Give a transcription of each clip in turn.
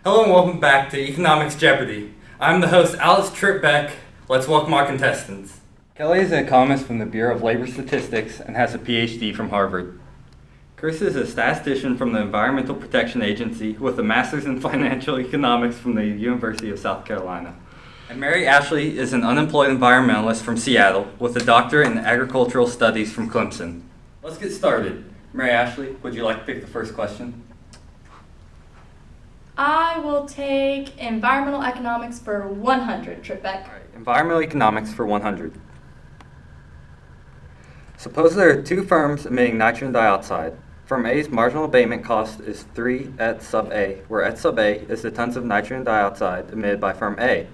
Hello and welcome back to Economics Jeopardy! I'm the host, Alex Trippbeck. Let's welcome our contestants. Kelly is an economist from the Bureau of Labor Statistics and has a PhD from Harvard. Chris is a statistician from the Environmental Protection Agency with a master's in financial economics from the University of South Carolina. And Mary Ashley is an unemployed environmentalist from Seattle with a doctorate in agricultural studies from Clemson. Let's get started. Mary Ashley, would you like to pick the first question? I will take environmental economics for 100, Trippbeck. All right, environmental economics for 100. Suppose there are two firms emitting nitrogen dioxide. Firm A's marginal abatement cost is 3 et sub A, where et sub A is the tons of nitrogen dioxide emitted by firm A.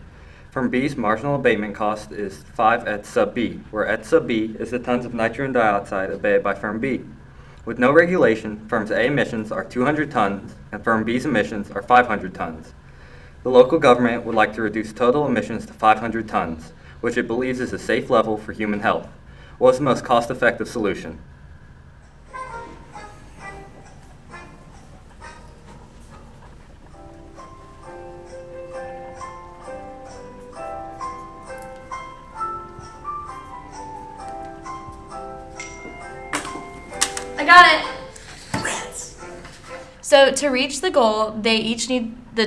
Firm B's marginal abatement cost is 5 et sub B, where et sub B is the tons of nitrogen dioxide abated by firm B. With no regulation, firm A emissions are 200 tons and firm B's emissions are 500 tons. The local government would like to reduce total emissions to 500 tons, which it believes is a safe level for human health. What is the most cost-effective solution? I got it! So to reach the goal, the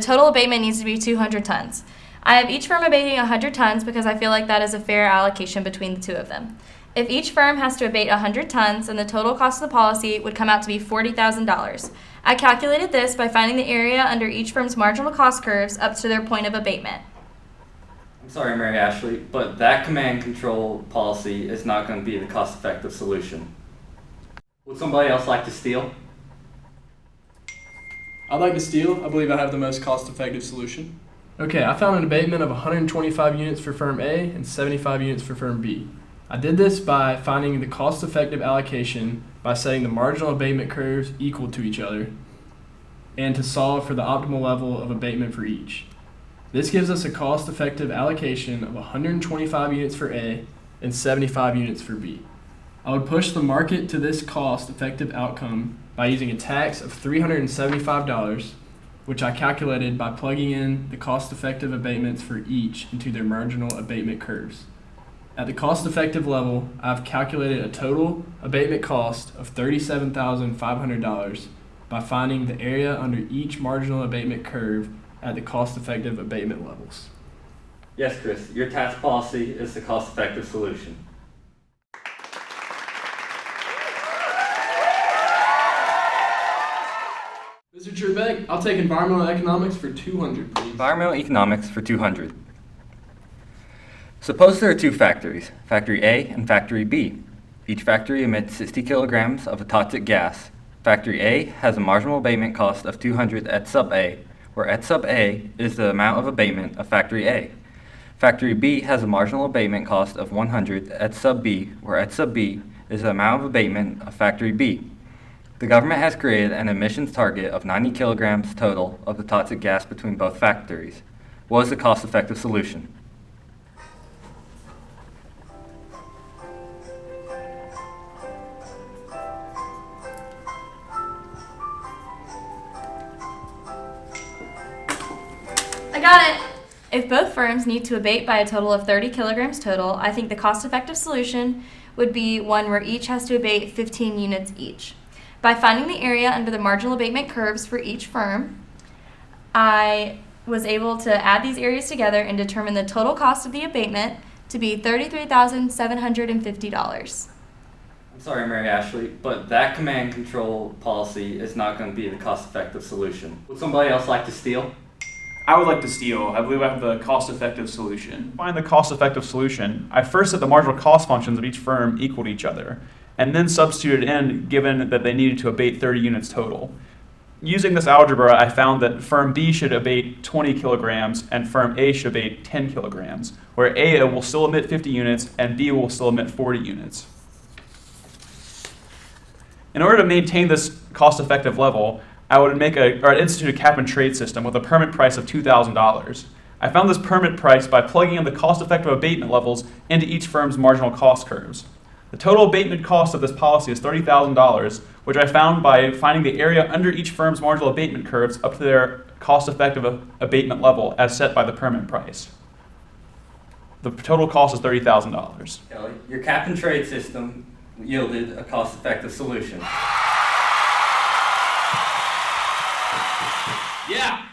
total abatement needs to be 200 tons. I have each firm abating 100 tons because I feel like that is a fair allocation between the two of them. If each firm has to abate 100 tons, then the total cost of the policy would come out to be $40,000. I calculated this by finding the area under each firm's marginal cost curves up to their point of abatement. I'm sorry, Mary Ashley, but that command control policy is not going to be the cost-effective solution. Would somebody else like to steal? I'd like to steal. I believe I have the most cost-effective solution. Okay, I found an abatement of 125 units for firm A and 75 units for firm B. I did this by finding the cost-effective allocation by setting the marginal abatement curves equal to each other and to solve for the optimal level of abatement for each. This gives us a cost-effective allocation of 125 units for A and 75 units for B. I would push the market to this cost-effective outcome by using a tax of $375, which I calculated by plugging in the cost-effective abatements for each into their marginal abatement curves. At the cost-effective level, I've calculated a total abatement cost of $37,500 by finding the area under each marginal abatement curve at the cost-effective abatement levels. Yes, Chris, your tax policy is the cost-effective solution. Mr. Trippbeck, I'll take environmental economics for 200, please. Environmental economics for 200. Suppose there are two factories, Factory A and Factory B. Each factory emits 60 kilograms of a toxic gas. Factory A has a marginal abatement cost of 200 et sub A, where et sub A is the amount of abatement of Factory A. Factory B has a marginal abatement cost of 100 et sub B, where et sub B is the amount of abatement of Factory B. The government has created an emissions target of 90 kilograms total of the toxic gas between both factories. What is the cost-effective solution? I got it! If both firms need to abate by a total of 30 kilograms total, I think the cost-effective solution would be one where each has to abate 15 units each. By finding the area under the marginal abatement curves for each firm, I was able to add these areas together and determine the total cost of the abatement to be $33,750. I'm sorry, Mary Ashley, but that command control policy is not going to be the cost-effective solution. Would somebody else like to steal? I would like to steal. I believe I have the cost-effective solution. To find the cost-effective solution, I first set the marginal cost functions of each firm equal to each other, and then substituted in given that they needed to abate 30 units total. Using this algebra, I found that firm B should abate 20 kilograms and firm A should abate 10 kilograms, where A will still emit 50 units and B will still emit 40 units. In order to maintain this cost-effective level, I would institute a cap-and-trade system with a permit price of $2,000. I found this permit price by plugging in the cost-effective abatement levels into each firm's marginal cost curves. The total abatement cost of this policy is $30,000, which I found by finding the area under each firm's marginal abatement curves up to their cost-effective abatement level as set by the permit price. The total cost is $30,000. Kelly, your cap and trade system yielded a cost-effective solution. Yeah.